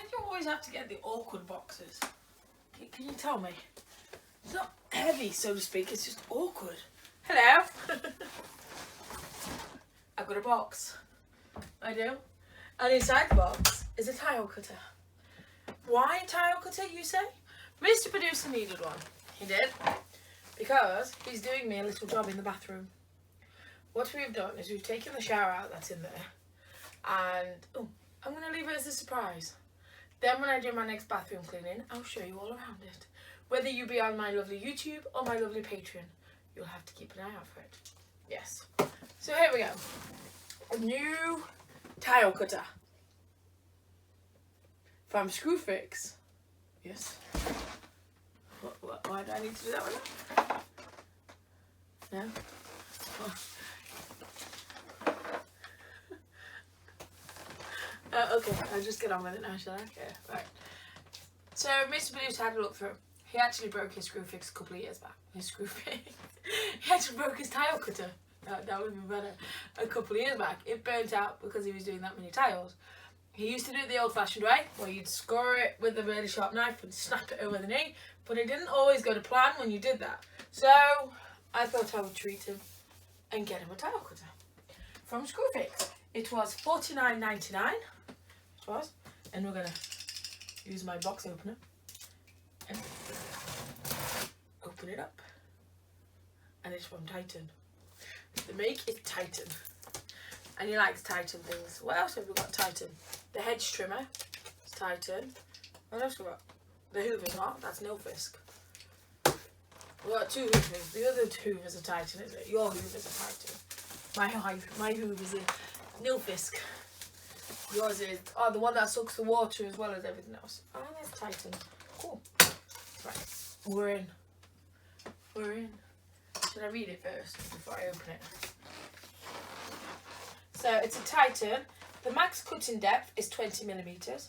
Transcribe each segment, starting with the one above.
do you always have to get the awkward boxes? Can you tell me? It's not heavy, so to speak, it's just awkward. Hello. I've got a box. I do. And inside the box is a tile cutter. Why tile cutter, you say? Mr. Producer needed one. He did. Because he's doing me a little job in the bathroom. What we've done is we've taken the shower out that's in there. And, oh, I'm going to leave it as a surprise. Then when I do my next bathroom cleaning, I'll show you all around it. Whether you be on my lovely YouTube or my lovely Patreon, you'll have to keep an eye out for it. Yes. So here we go. A new tile cutter. From Screwfix. Yes. Why do I need to do that one? No? Oh. Okay, I'll just get on with it now, shall I? Okay, right. So, Mr. Producer had a look through. He actually broke his Screwfix a couple of years back. His Screwfix. He actually broke his tile cutter. That would be better. A couple of years back. It burnt out because he was doing that many tiles. He used to do it the old-fashioned way, where you'd score it with a really sharp knife and snap it over the knee, but it didn't always go to plan when you did that. So, I thought I would treat him and get him a tile cutter from Screwfix. It was $49.99. It was, and we're gonna use my box opener and open it up. And it's from Titan. The make is Titan. And he likes Titan things. What else have we got? Titan. The hedge trimmer is Titan. What else have we got? The Hoover's not. That's Nilfisk. We've got two Hoovers. The other Hoovers are Titan, isn't it? Your Hoovers are Titan. My Hoover's a Nilfisk. Yours is, oh, the one that sucks the water as well as everything else. Oh, that's Titan. Cool. Right. We're in. We're in. Should I read it first before I open it? So it's a Titan. The max cutting depth is 20mm.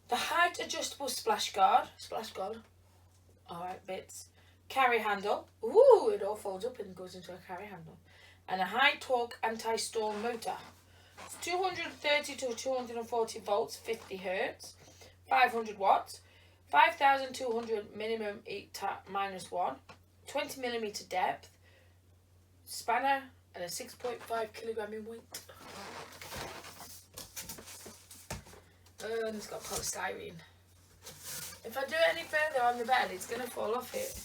The height adjustable splash guard. Alright, bits. Carry handle. Ooh, it all folds up and goes into a carry handle. And a high torque anti-storm motor. It's 230 to 240 volts, 50 hertz, 500 watts, 5,200 minimum -1, 20mm depth, spanner, and a 6.5 kilogram in weight. And it's got polystyrene. If I do it any further on the bed, it's going to fall off it.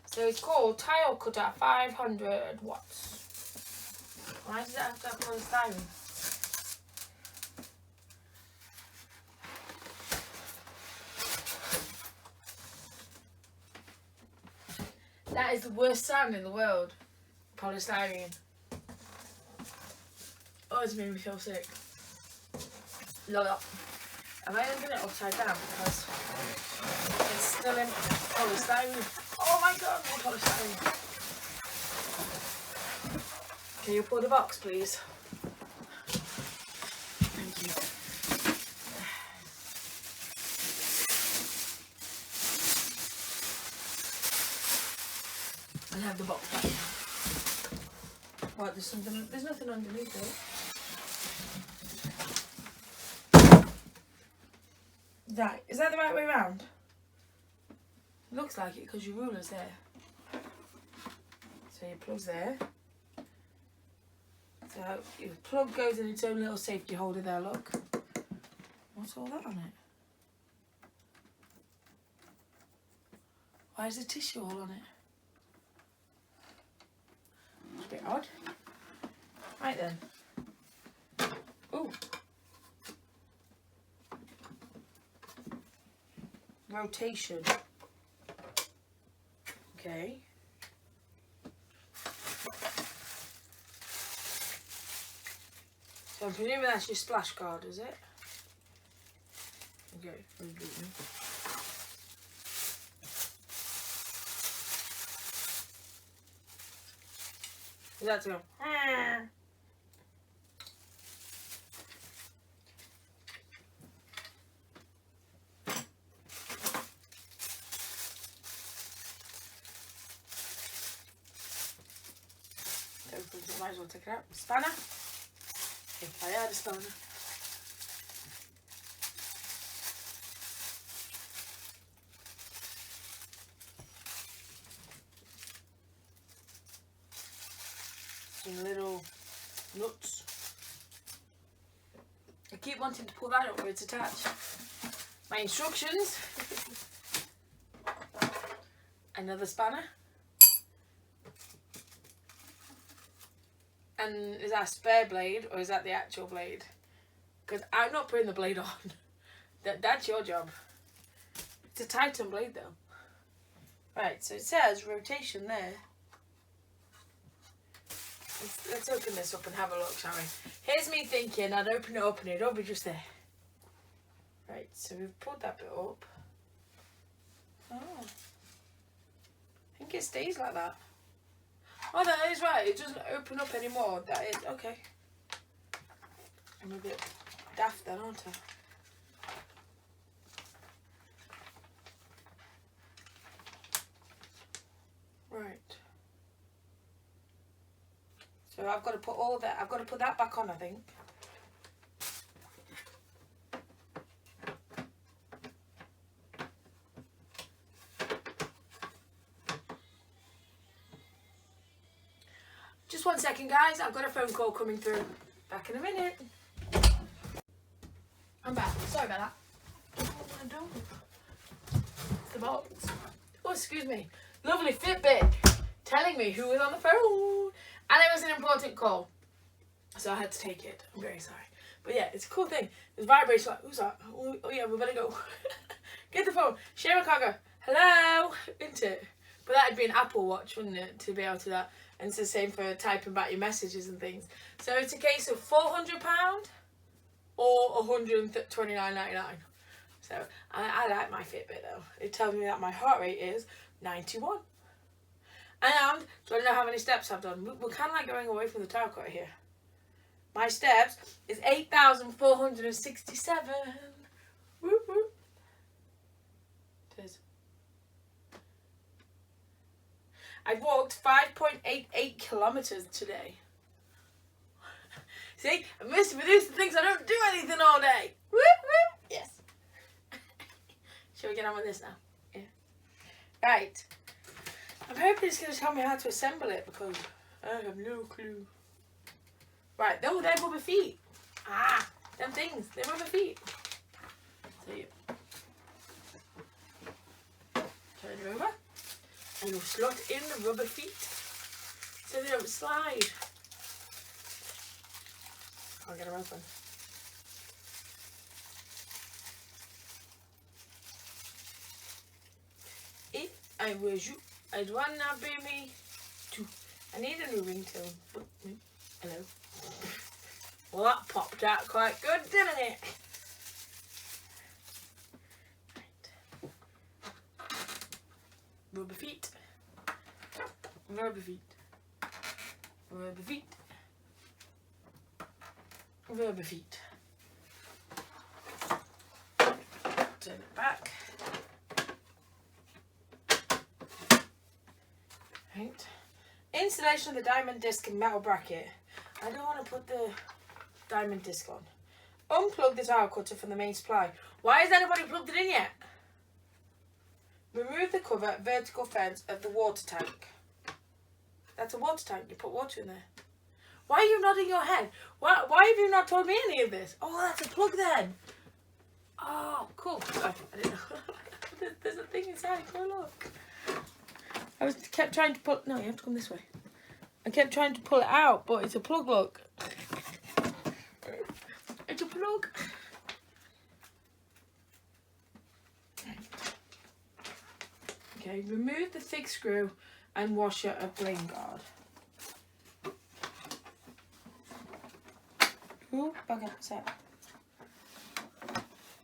So it's called Tile Cutter 500 watts. Why does it have to have polystyrene? That is the worst sound in the world. Polystyrene. Oh, it's made me feel sick. Look up. Am I opening it upside down because it's still in polystyrene? Oh my god, more polystyrene. Can you pull the box, please? Thank you. I'll have the box back now. What, there's nothing underneath it. Right, is that the right way around? Looks like it because your ruler's there. So your plug's there. So your plug goes in its own little safety holder there, look. What's all that on it? Why is there tissue all on it? It's a bit odd. Right then. Ooh. Rotation. Okay. So I'm presuming that's your splash guard, is it? Okay. Is that to go? Might as well take it out. Spanner. If I had a spanner. fucking little nuts. I keep wanting to pull that up where it's attached. My instructions. Another spanner. And is that a spare blade or is that the actual blade? Because I'm not putting the blade on. That's your job. It's a Titan blade though. Right, so it says rotation there. Let's open this up and have a look, shall we? Here's me thinking I'd open it up and it'd all be just there. Right, so we've pulled that bit up. Oh. I think it stays like that. Oh, that is right. It doesn't open up anymore. That is, okay. I'm a bit daft then, aren't I? Right. So I've got to put all that, I've got to put that back on, I think. Just 1 second, guys. I've got a phone call coming through. Back in a minute. I'm back. Sorry about that. What am I doing? It's the box. Oh, excuse me. Lovely Fitbit telling me who was on the phone. And it was an important call. So I had to take it. I'm very sorry. But yeah, it's a cool thing. There's vibration. Like, who's that? Oh yeah, we better go. Get the phone. Share Chicago. Hello. Isn't it? But that'd be an Apple Watch, wouldn't it? To be able to that. And it's the same for typing back your messages and things. So it's a case of £400 or $129.99. So I like my Fitbit though. It tells me that my heart rate is 91. And do I know how many steps I've done? We're kind of like going away from the tile cutter here. My steps is 8,467. Whoop whoop. It is. I've walked 5.88 kilometres today. See, Mr. Producer thinks I don't do anything all day. Whoop whoop. Yes. Shall we get on with this now? Yeah. Right. I'm hoping it's going to tell me how to assemble it because I have no clue. Right, no, they're rubber feet. Ah, them things, they're rubber feet. So you turn it over and you'll slot in the rubber feet so they don't slide. I'll get them open. If I were you, I'd wanna be me too. I need a new ringtone. Hello. Well, that popped out quite good, didn't it? Right. Rubber feet. Rubber feet. Rubber feet. Rubber feet. Turn it back. Right. Installation of the diamond disc and metal bracket. I don't want to put the diamond disc on. Unplug the tile cutter from the main supply. Why has anybody plugged it in yet? Remove the cover vertical fence of the water tank. That's a water tank. You put water in there. Why are you nodding your head? Why have you not told me any of this? Oh, that's a plug then. Oh, cool. Oh, I didn't know. There's a thing inside. Go look. I kept trying to pull. No, you have to come this way. I kept trying to pull it out, but it's a plug. Look. It's a plug. Okay, remove the thick screw and washer of grain guard. Ooh, back up a sec.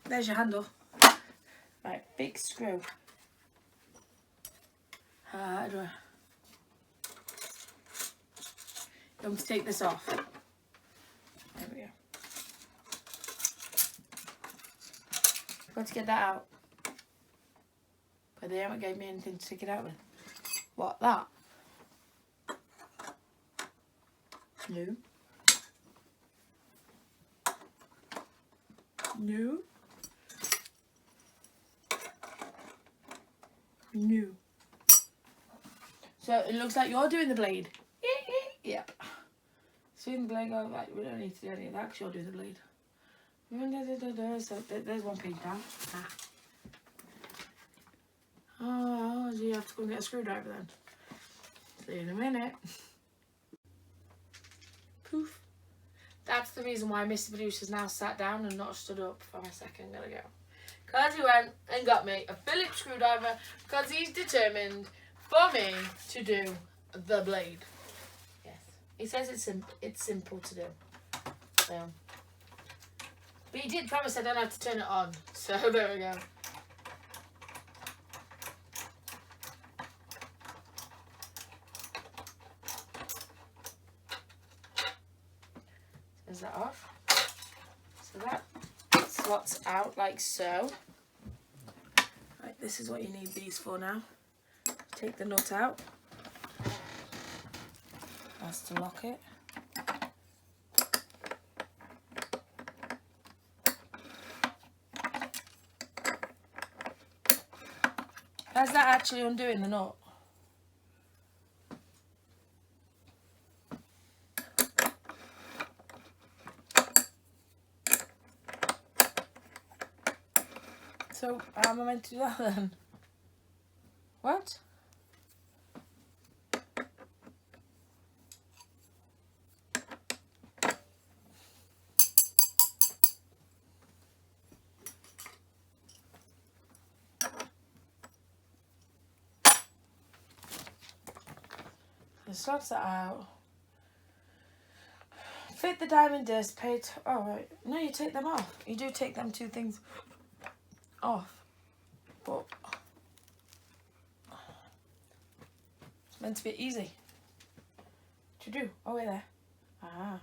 There's your handle. Right, big screw. How do I... I'm going to take this off. There we go. Got to get that out. But they haven't gave me anything to take it out with. What, that? No. No. No. So it looks like you're doing the blade. Yep. Spin the blade, go right. We don't need to do any of that because you're doing the blade. So there's one page down. Ah. Oh, so you have to go and get a screwdriver then. See you in a minute. Poof. That's the reason why Mr. Producer's now sat down and not stood up for a second. Gotta go. Because he went and got me a Phillips screwdriver because he's determined for me to do the blade. Yes. He says it's simple to do. So. But he did promise I don't have to turn it on. So there we go. Is that off? So that slots out like so. Right, this is what you need these for now. Take the nut out. That's to lock it. How's that actually undoing the nut? So, how am I meant to do that then? What? It slots that out. Fit the diamond disc, oh right, no, you take them off. You do take them two things off, but it's meant to be easy to do. Oh, wait there. Ah.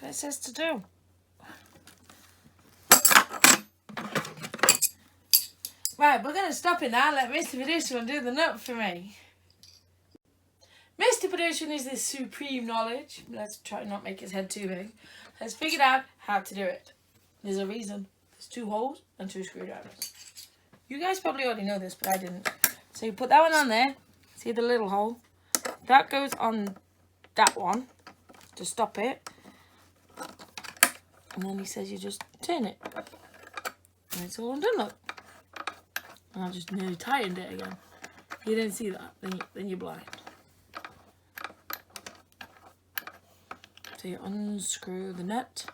It says to do. Right, we're going to stop it now. Let Mr. Producer do the nut for me. Mr. Producer is this supreme knowledge. Let's try not make his head too big. Has figured out how to do it. There's a reason. There's 2 holes and 2 screwdrivers. You guys probably already know this, but I didn't. So you put that one on there. See the little hole? That goes on that one to stop it. And then he says you just turn it. And it's all undone, look. And I just nearly tightened it again. You didn't see that, then you're blind. So you unscrew the nut.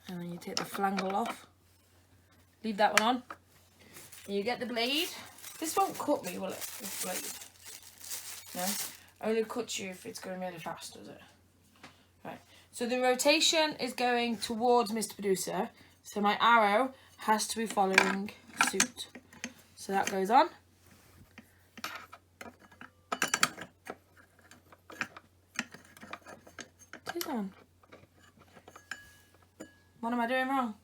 And then you take the flangle off. Leave that one on. And you get the blade. This won't cut me, will it? This blade. No? Only cuts you if it's going really fast, does it? Right. So the rotation is going towards Mr. Producer. So my arrow has to be following suit. So that goes on. It is on. What am I doing wrong?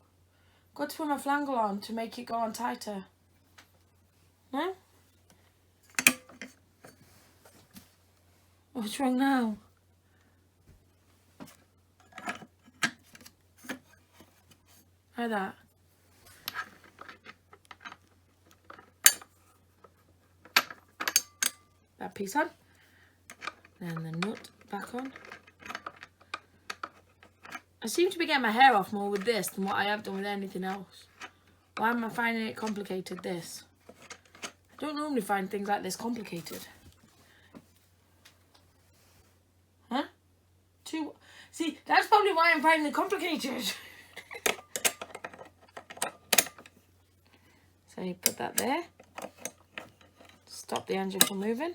Got to put my flangle on to make it go on tighter. No? What's wrong now? Like that. That piece on. Then the nut back on. I seem to be getting my hair off more with this than what I have done with anything else. Why am I finding it complicated, this? I don't normally find things like this complicated. Huh? See, that's probably why I'm finding it complicated. So you put that there. Stop the engine from moving.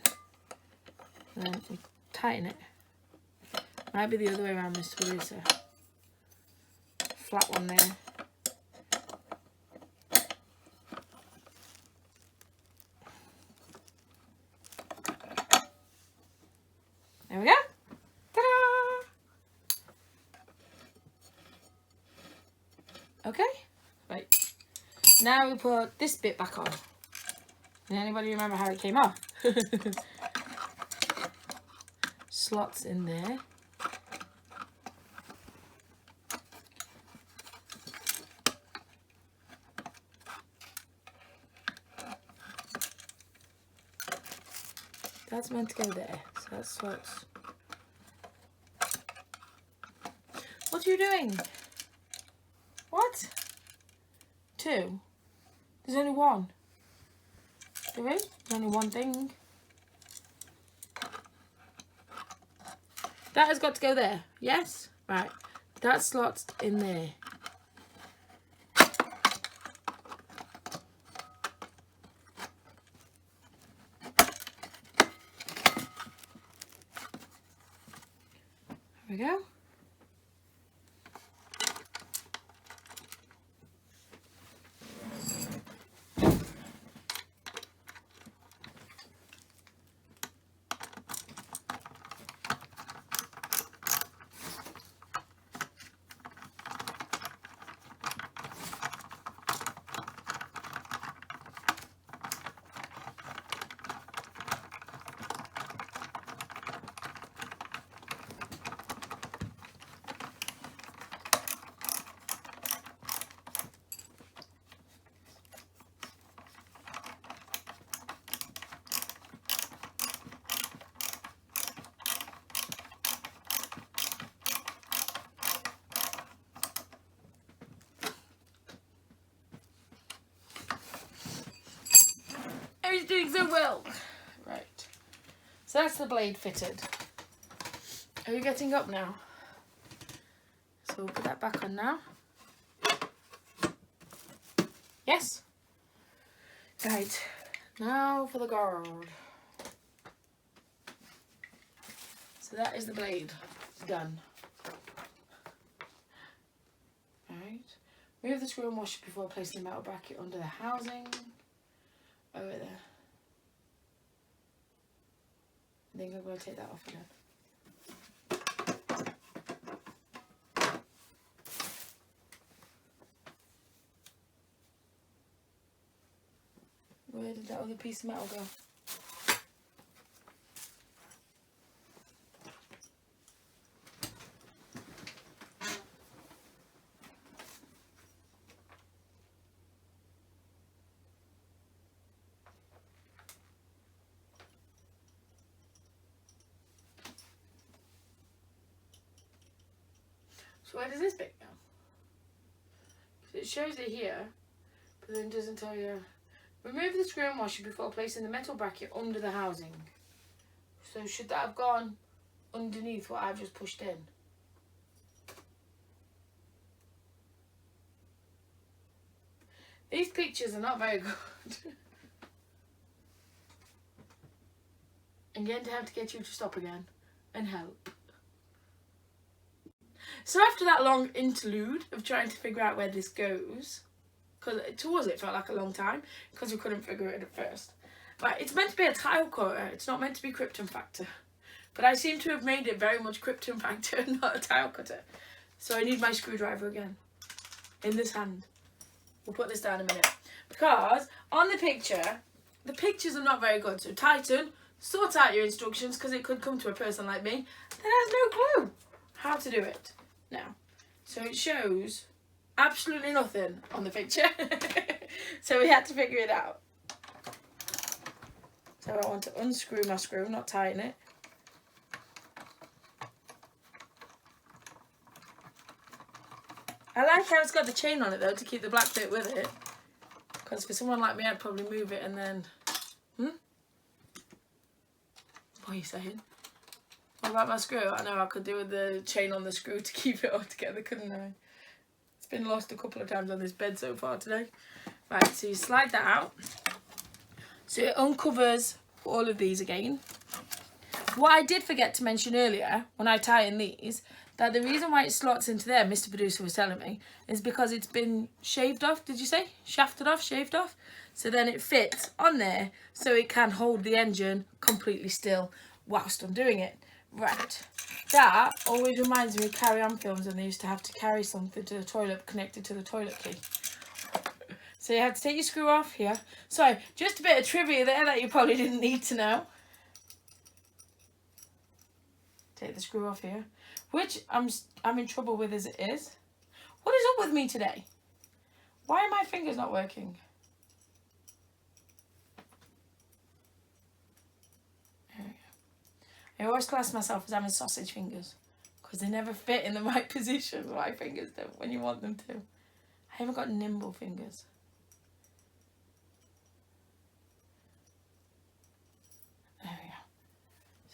And then you tighten it. Might be the other way around, Mr. Producer. Flat one there. There we go. Ta-da! Okay, right. Now we put this bit back on. Can anybody remember how it came off? Slots in there. That's meant to go there, so that's slots. What are you doing? What? 2? There's only 1. There is? There's only 1 thing. That has got to go there. Yes? Right. That slot's in there. There we go. He's doing so well. Right. So that's the blade fitted. Are you getting up now? So we'll put that back on now. Yes? Right. Now for the guard. So that is the blade. Done. Right. Remove the screw and wash it before placing the metal bracket under the housing. Over there. I think I'm going to take that off again. Where did that other piece of metal go? So where does this bit go? It shows it here, but then doesn't tell you. Remove the screw and washer before placing the metal bracket under the housing. So should that have gone underneath what I've just pushed in? These pictures are not very good. I'm going to have to get you to stop again and help. So after that long interlude of trying to figure out where this goes, because to us it felt like a long time, because we couldn't figure it at first. Right, it's meant to be a tile cutter, it's not meant to be Krypton Factor. But I seem to have made it very much Krypton Factor and not a tile cutter. So I need my screwdriver again, in this hand. We'll put this down in a minute. Because on the pictures are not very good. So Titan, sort out your instructions, because it could come to a person like me that has no clue how to do it. Now, so it shows absolutely nothing on the picture. So we had to figure it out. So I want to unscrew my screw, not tighten it. I like how it's got the chain on it though, to keep the black bit with it. Because for someone like me, I'd probably move it and then... What are you saying? What about my screw? I know I could do with the chain on the screw to keep it all together, couldn't I? It's been lost a couple of times on this bed so far today. Right, so you slide that out. So it uncovers all of these again. What I did forget to mention earlier, when I tie in these, that the reason why it slots into there, Mr. Producer was telling me, is because it's been shaved off, did you say? Shafted off, shaved off? So then it fits on there, so it can hold the engine completely still whilst I'm doing it. Right. That always reminds me of Carry On films when they used to have to carry something to the toilet connected to the toilet key. So you had to take your screw off here. Sorry, just a bit of trivia there that you probably didn't need to know. Take the screw off here, which I'm in trouble with as it is. What is up with me today? Why are my fingers not working? There we go. I always class myself as having sausage fingers because they never fit in the right position. My fingers do when you want them to. I haven't got nimble fingers. There we go.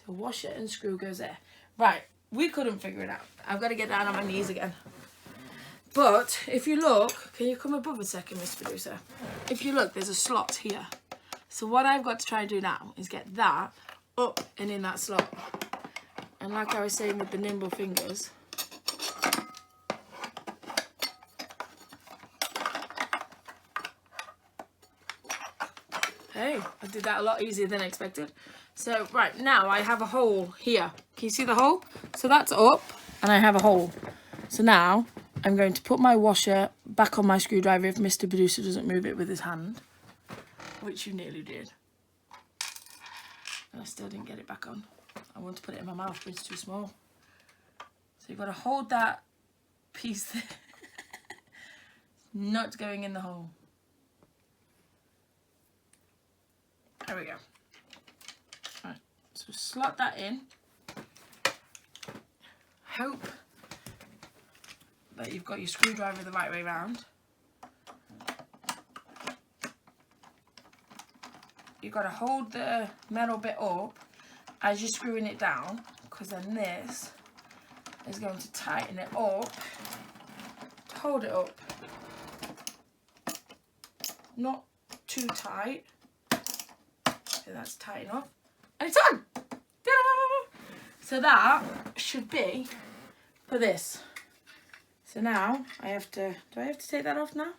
So washer and screw goes there. Right, we couldn't figure it out. I've got to get down on my knees again. But if you look, can you come above a second, Mr. Producer? If you look, there's a slot here. So what I've got to try and do now is get that up and in that slot. And like I was saying with the nimble fingers, hey, I did that a lot easier than expected. So right now I have a hole here. Can you see the hole? So that's up and I have a hole. So now I'm going to put my washer back on my screwdriver if Mr. Producer doesn't move it with his hand, which you nearly did. And I still didn't get it back on. I want to put it in my mouth, but it's too small. So you've got to hold that piece there. Not going in the hole. There we go. Right, so slot that in. Hope that you've got your screwdriver the right way around. You've got to hold the metal bit up as you're screwing it down, because then this is going to tighten it up to hold it up. Not too tight. So that's tight enough. And it's on! Ta-da! So that should be for this. So now I have to, do I have to take that off now?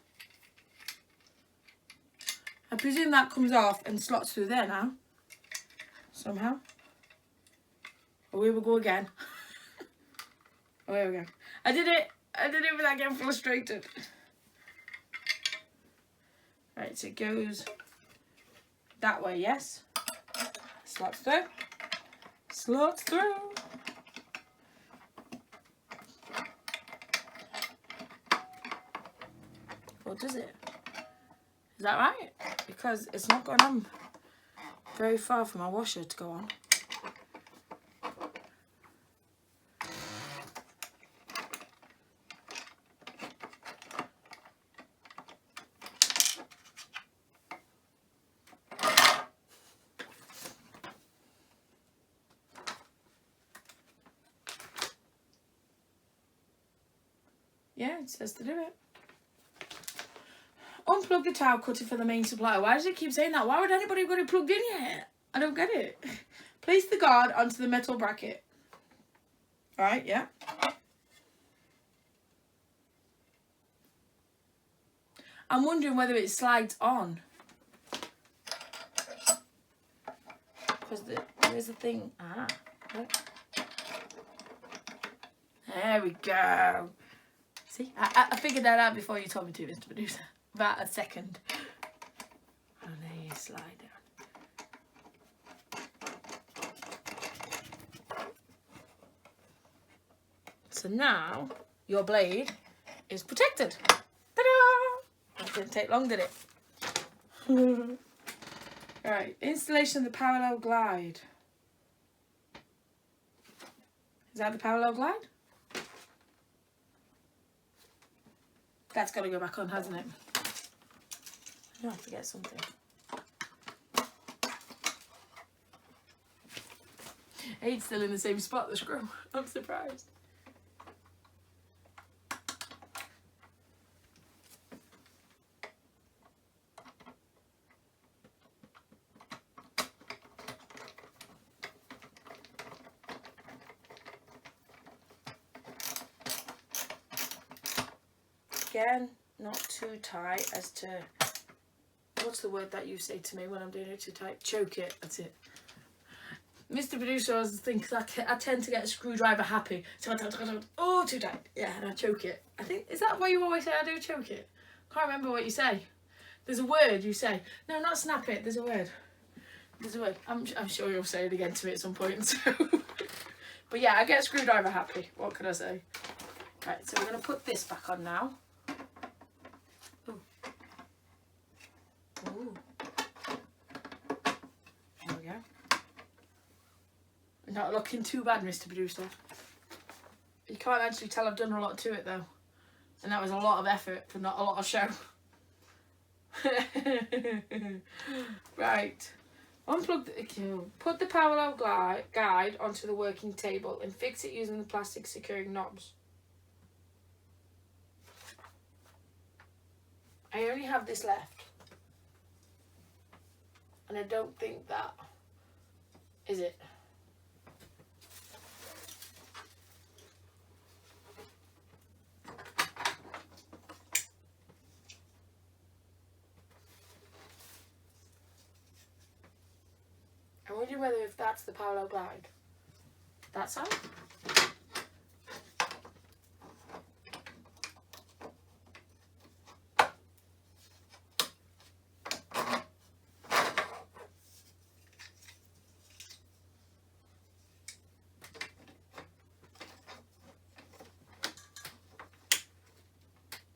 I presume that comes off and slots through there now. Somehow. Oh, we will go again. Oh, here we go. I did it without getting frustrated. Right, so it goes that way, yes. Slots through. Slots through. Or does it? Is that right? Because it's not going on very far for my washer to go on. Yeah, it says to do it. Unplug the tile cutter for the main supply. Why does it keep saying that? Why would anybody got it plugged in yet? I don't get it. Place the guard onto the metal bracket. Right, yeah. I'm wondering whether it slides on. Because there is a thing. Ah, look. There we go. See, I figured that out before you told me to, Mr. Producer. About a second. And there you slide down. So now your blade is protected. Ta-da! That didn't take long, did it? Right, installation of the parallel glide. Is that the parallel glide? That's got to go back on, hasn't it? I have to forget something. It's still in the same spot, the screw. I'm surprised. Again, not too tight as to, what's the word that you say to me when I'm doing it too tight? Choke it, that's it. Mr. Producer thinks I tend to get a screwdriver happy. So I don't, oh, too tight. Yeah, and I choke it. I think, is that why you always say I do choke it? Can't remember what you say. There's a word you say. No, not snap it. There's a word. There's a word. I'm sure you'll say it again to me at some point. So. But yeah, I get screwdriver happy. What can I say? Right, so we're going to put this back on now. Ooh. Ooh. There we go. Not looking too bad, Mr. Producer. You can't actually tell I've done a lot to it though. And that was a lot of effort for not a lot of show. Right. Unplug the, put the parallel guide onto the working table and fix it using the plastic securing knobs. I only have this left. And I don't think that is it. I'm wondering whether if that's the parallel glide. That side?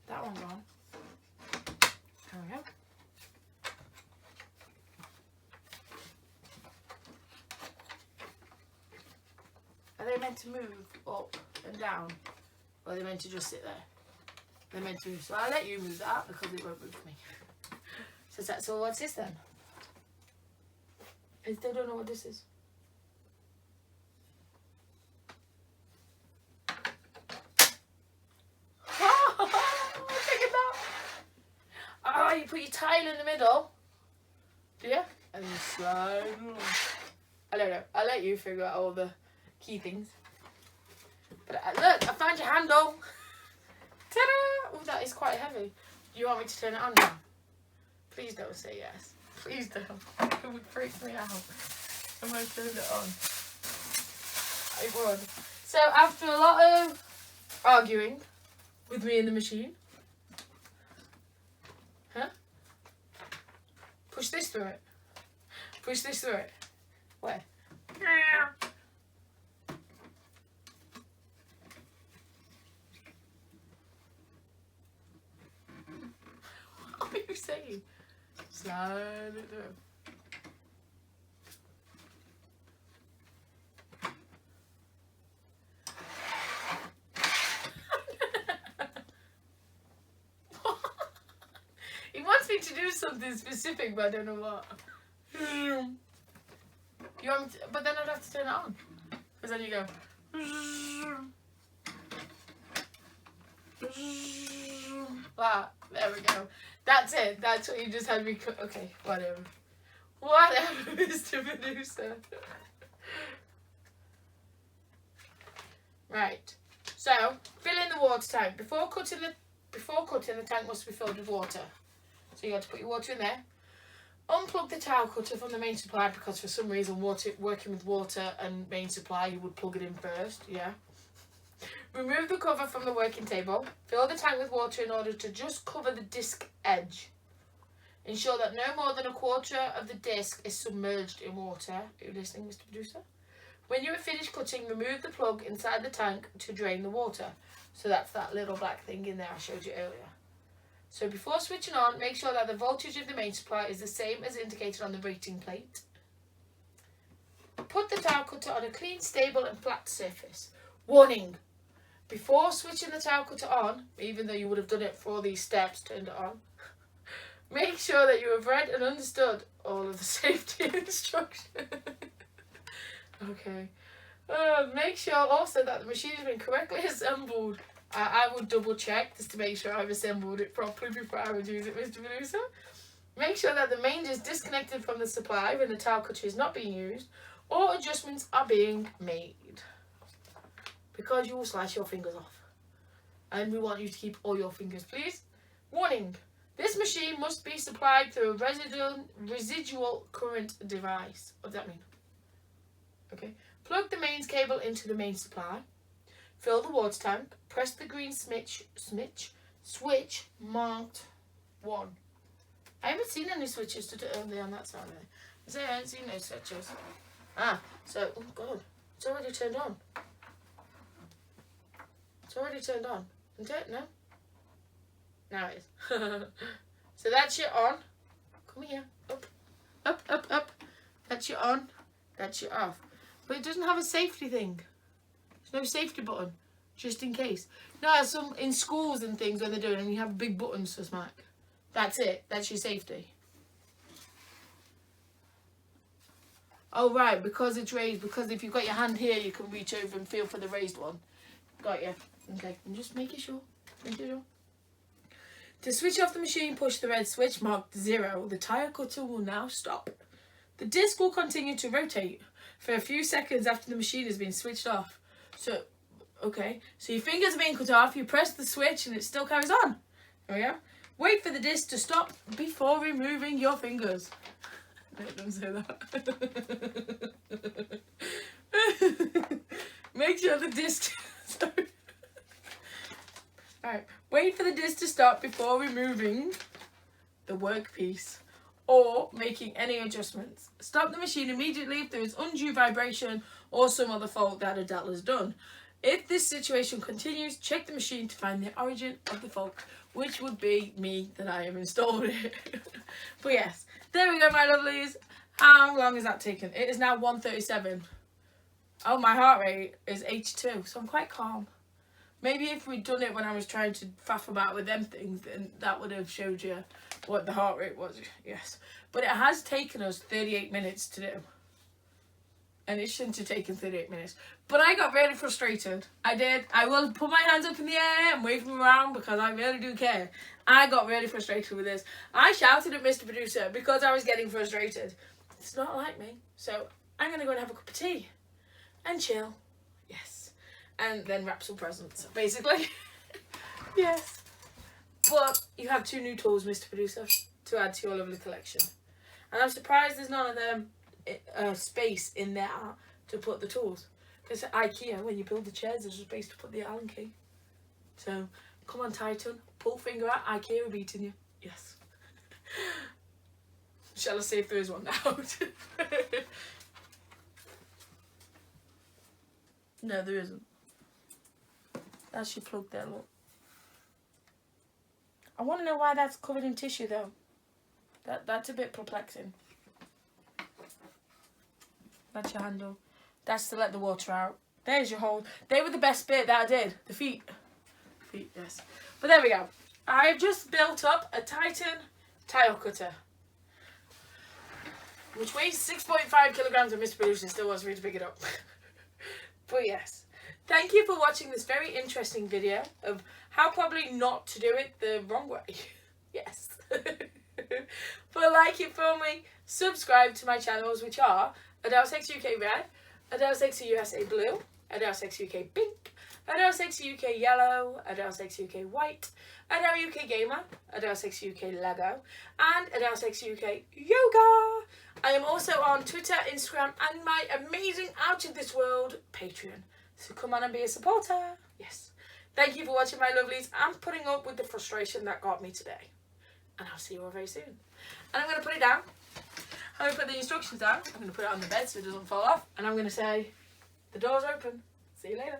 That one gone. There we go. Are they meant to move up and down? Or are they meant to just sit there? They're meant to move. So I'll let you move that because it won't move me. So that's all. What's this then? I still don't know what this is. Oh, you put your tile in the middle. Do you? And then slide along. I don't know. I'll let you figure out all the key things. But look, I found your handle. Ta-da! Oh, that is quite heavy. Do you want me to turn it on now? Please don't say yes. Please don't. It would freak me out. I'm going to turn it on. I would. So after a lot of arguing with me in the machine. Huh? Push this through it. Push this through it. Where? What are you saying? Slide it through. He wants me to do something specific, but I don't know what. You want me to, but then I'd have to turn it on. Because then you go. Ah, there we go. That's it. That's what you just had me. Okay, whatever. Whatever, Mr. Producer. Right. So, fill in the water tank. Before cutting, the tank must be filled with water. So you got to put your water in there. Unplug the tile cutter from the main supply because for some reason working with water and main supply you would plug it in first, yeah. Remove the cover from the working table. Fill the tank with water in order to just cover the disc edge. Ensure that no more than a quarter of the disc is submerged in water. Are you listening, Mr. Producer? When you are finished cutting, remove the plug inside the tank to drain the water. So that's that little black thing in there I showed you earlier. So before switching on, make sure that the voltage of the main supply is the same as indicated on the rating plate. Put the tile cutter on a clean, stable and flat surface. Warning! Before switching the tile cutter on, even though you would have done it for all these steps, turned it on, make sure that you have read and understood all of the safety instructions. Okay. Make sure also that the machine has been correctly assembled. I would double check just to make sure I've assembled it properly before I would use it, Mr. Producer. Make sure that the main is disconnected from the supply when the tile cutter is not being used or adjustments are being made. Because you will slice your fingers off. And we want you to keep all your fingers, please. Warning! This machine must be supplied through a residual current device. What does that mean? Okay. Plug the mains cable into the main supply. Fill the water tank. Press the green switch marked 1. I haven't seen any switches to turn on that side. I haven't seen no switches. So, oh god, it's already turned on. It's already turned on. Isn't it? No? Now it is. So that's your on. Come here. Up. Up, up, up. That's your on. That's your off. But it doesn't have a safety thing. There's no safety button. Just in case. No, some in schools and things when they're doing it, and you have big buttons to smack. That's it. That's your safety. Oh, right. Because it's raised. Because if you've got your hand here, you can reach over and feel for the raised one. Got you. Okay. I'm just making sure. Making sure. To switch off the machine, push the red switch marked 0. The tire cutter will now stop. The disc will continue to rotate for a few seconds after the machine has been switched off. So, okay. So your fingers are being cut off. You press the switch and it still carries on. There we go. Wait for the disc to stop before removing your fingers. No, don't say that. Make sure the disc... Sorry. Alright. Wait for the disc to stop before removing the workpiece or making any adjustments. Stop the machine immediately if there is undue vibration or some other fault that Adele has done. If this situation continues, check the machine to find the origin of the fault, which would be me that I have installed it. But yes, there we go, my lovelies. How long has that taken? It is now 1:37. Oh, my heart rate is 82, so I'm quite calm. Maybe if we'd done it when I was trying to faff about with them things, then that would have showed you what the heart rate was. Yes. But it has taken us 38 minutes to do. And it shouldn't have taken 38 minutes. But I got really frustrated. I did. I will put my hands up in the air and wave them around because I really do care. I got really frustrated with this. I shouted at Mr. Producer because I was getting frustrated. It's not like me. So I'm going to go and have a cup of tea. And chill. Yes. And then wrap some presents, basically. Yes. But you have 2 new tools, Mr. Producer, to add to your lovely collection. And I'm surprised there's none of them space in there to put the tools. Because at IKEA, when you build the chairs, there's a space to put the Allen key. So, come on, Titan. Pull finger out. IKEA are beating you. Yes. Shall I see if there is one out? No, there isn't. That's your plug there, look. I want to know why that's covered in tissue, though. That's a bit perplexing. That's your handle. That's to let the water out. There's your hole. They were the best bit that I did. The feet. Feet, yes. But there we go. I've just built up a Titan tile cutter, which weighs 6.5 kilograms, and Mr. Producer still wants me to pick it up. But yes. Thank you for watching this very interesting video of how probably not to do it the wrong way. Yes. But like it for me, subscribe to my channels, which are Adelesexyuk UK Red, Adelesexyuk USA Blue, Adelesexyuk UK Pink, Adelesexyuk UK Yellow, Adelesexyuk UK White, Adele UK Gamer, Adelesexyuk UK Lego, and Adelesexyuk UK Yoga. I am also on Twitter, Instagram, and my amazing Out of This World Patreon. So come on and be a supporter. Yes. Thank you for watching, my lovelies, and putting up with the frustration that got me today. And I'll see you all very soon. And I'm going to put it down. I'm going to put the instructions down. I'm going to put it on the bed so it doesn't fall off. And I'm going to say, the door's open. See you later.